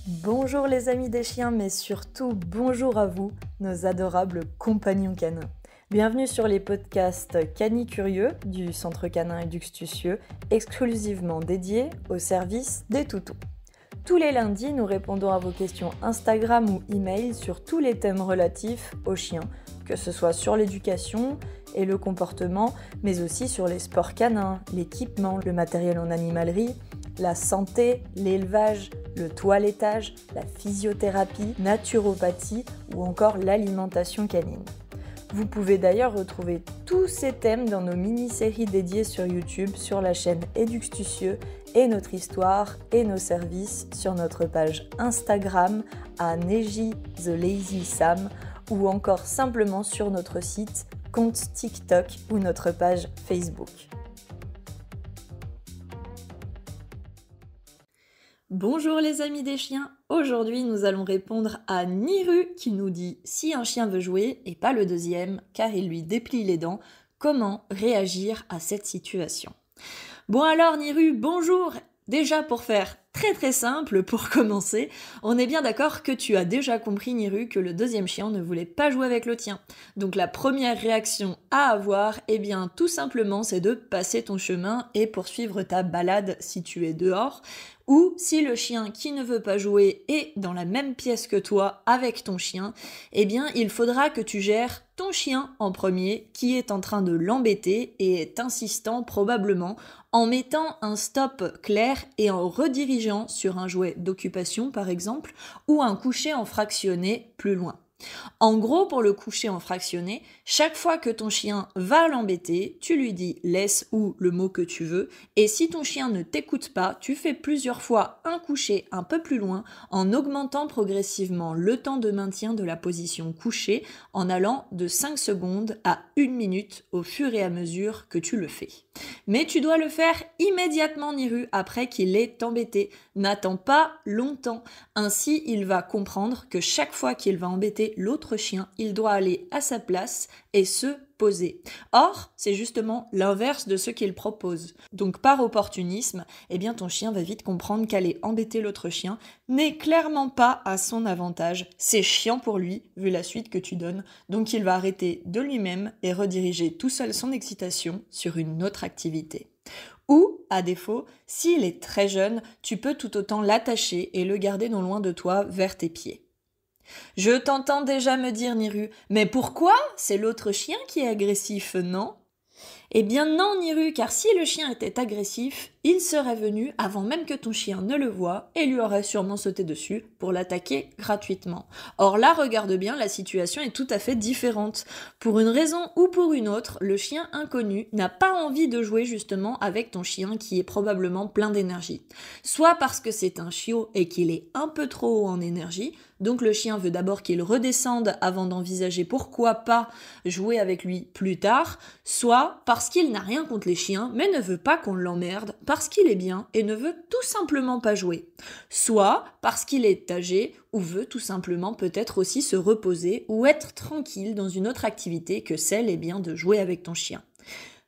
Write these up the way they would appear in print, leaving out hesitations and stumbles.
Bonjour les amis des chiens, mais surtout bonjour à vous, nos adorables compagnons canins. Bienvenue sur les podcasts Canicurieux du Centre Canin Eduxtucieux, exclusivement dédiés au service des toutous. Tous les lundis, nous répondons à vos questions Instagram ou email sur tous les thèmes relatifs aux chiens, que ce soit sur l'éducation et le comportement, mais aussi sur les sports canins, l'équipement, le matériel en animalerie, la santé, l'élevage, le toilettage, la physiothérapie, naturopathie ou encore l'alimentation canine. Vous pouvez d'ailleurs retrouver tous ces thèmes dans nos mini-séries dédiées sur YouTube, sur la chaîne Eduxtucieux et notre histoire et nos services sur notre page Instagram à Neji the Lazy Sam ou encore simplement sur notre site, compte TikTok ou notre page Facebook. Bonjour les amis des chiens, aujourd'hui nous allons répondre à Niru qui nous dit si un chien veut jouer et pas le deuxième car il lui déplie les dents, comment réagir à cette situation? Bon alors Niru, bonjour! Déjà pour faire très simple, pour commencer, on est bien d'accord que tu as déjà compris Niru que le deuxième chien ne voulait pas jouer avec le tien. Donc la première réaction à avoir, eh bien tout simplement c'est de passer ton chemin et poursuivre ta balade si tu es dehors. Ou si le chien qui ne veut pas jouer est dans la même pièce que toi avec ton chien, eh bien il faudra que tu gères ton chien en premier qui est en train de l'embêter et est insistant probablement en mettant un stop clair et en redirigeant sur un jouet d'occupation par exemple ou un coucher en fractionné plus loin. En gros, pour le coucher en fractionné, chaque fois que ton chien va l'embêter, tu lui dis « laisse » ou le mot que tu veux, et si ton chien ne t'écoute pas, tu fais plusieurs fois un coucher un peu plus loin en augmentant progressivement le temps de maintien de la position couchée en allant de 5 secondes à 1 minute au fur et à mesure que tu le fais. Mais tu dois le faire immédiatement, Niru, après qu'il ait embêté. N'attends pas longtemps. Ainsi, il va comprendre que chaque fois qu'il va embêter l'autre chien, il doit aller à sa place et se poser. Or, c'est justement l'inverse de ce qu'il propose. Donc par opportunisme, eh bien ton chien va vite comprendre qu'aller embêter l'autre chien n'est clairement pas à son avantage. C'est chiant pour lui, vu la suite que tu donnes. Donc il va arrêter de lui-même et rediriger tout seul son excitation sur une autre activité. Ou, à défaut, s'il est très jeune, tu peux tout autant l'attacher et le garder non loin de toi vers tes pieds. Je t'entends déjà me dire, Niru, mais pourquoi? C'est l'autre chien qui est agressif, non? Eh bien non, Niru, car si le chien était agressif, il serait venu avant même que ton chien ne le voie et lui aurait sûrement sauté dessus pour l'attaquer gratuitement. Or là, regarde bien, la situation est tout à fait différente. Pour une raison ou pour une autre, le chien inconnu n'a pas envie de jouer justement avec ton chien qui est probablement plein d'énergie. Soit parce que c'est un chiot et qu'il est un peu trop haut en énergie, donc le chien veut d'abord qu'il redescende avant d'envisager pourquoi pas jouer avec lui plus tard, soit parce qu'il n'a rien contre les chiens mais ne veut pas qu'on l'emmerde parce qu'il est bien et ne veut tout simplement pas jouer. Soit parce qu'il est âgé ou veut tout simplement peut-être aussi se reposer ou être tranquille dans une autre activité que celle de jouer avec ton chien.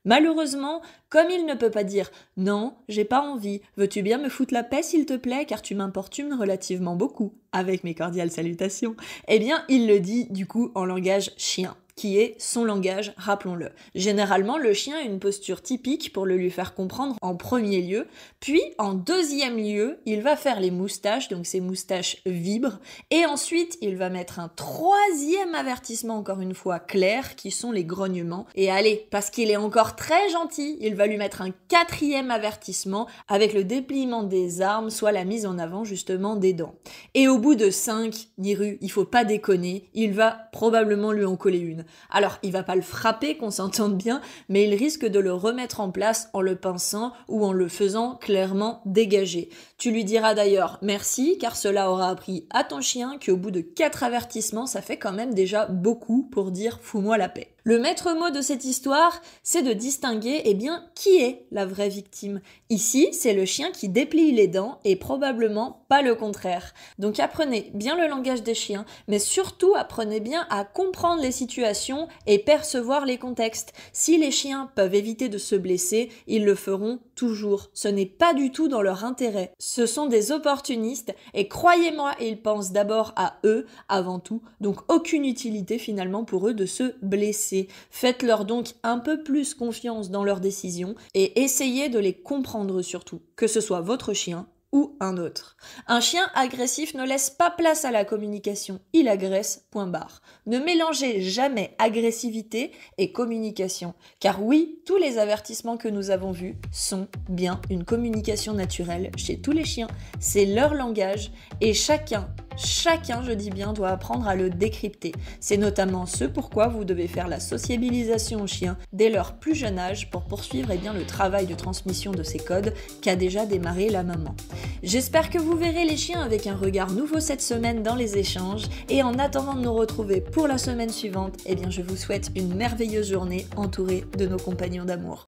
Malheureusement, comme il ne peut pas dire « Non, j'ai pas envie, veux-tu bien me foutre la paix s'il te plaît car tu m'importunes relativement beaucoup ?» avec mes cordiales salutations, eh bien il le dit du coup en langage chien, qui est son langage, rappelons-le. Généralement, le chien a une posture typique pour le lui faire comprendre en premier lieu, puis en deuxième lieu, il va faire les moustaches, donc ses moustaches vibrent, et ensuite il va mettre un troisième avertissement, encore une fois clair, qui sont les grognements. Et allez, parce qu'il est encore très gentil, il va lui mettre un quatrième avertissement avec le dépliement des armes, soit la mise en avant justement des dents. Et au bout de 5, Niru, il faut pas déconner, il va probablement lui en coller une. Alors, il va pas le frapper, qu'on s'entende bien, mais il risque de le remettre en place en le pinçant ou en le faisant clairement dégager. Tu lui diras d'ailleurs merci, car cela aura appris à ton chien qu'au bout de 4 avertissements, ça fait quand même déjà beaucoup pour dire « fous-moi la paix ». Le maître mot de cette histoire, c'est de distinguer qui est la vraie victime. Ici, c'est le chien qui déplie les dents et probablement pas le contraire. Donc apprenez bien le langage des chiens, mais surtout apprenez bien à comprendre les situations et percevoir les contextes. Si les chiens peuvent éviter de se blesser, ils le feront toujours. Ce n'est pas du tout dans leur intérêt. Ce sont des opportunistes et croyez-moi, ils pensent d'abord à eux avant tout, donc aucune utilité finalement pour eux de se blesser. Faites-leur donc un peu plus confiance dans leurs décisions et essayez de les comprendre surtout, que ce soit votre chien ou un autre. Un chien agressif ne laisse pas place à la communication, il agresse, point barre. Ne mélangez jamais agressivité et communication, car oui, tous les avertissements que nous avons vus sont bien une communication naturelle chez tous les chiens. C'est leur langage et chacun, je dis bien, doit apprendre à le décrypter. C'est notamment ce pourquoi vous devez faire la sociabilisation aux chiens dès leur plus jeune âge pour poursuivre le travail de transmission de ces codes qu'a déjà démarré la maman. J'espère que vous verrez les chiens avec un regard nouveau cette semaine dans les échanges et en attendant de nous retrouver pour la semaine suivante, je vous souhaite une merveilleuse journée entourée de nos compagnons d'amour.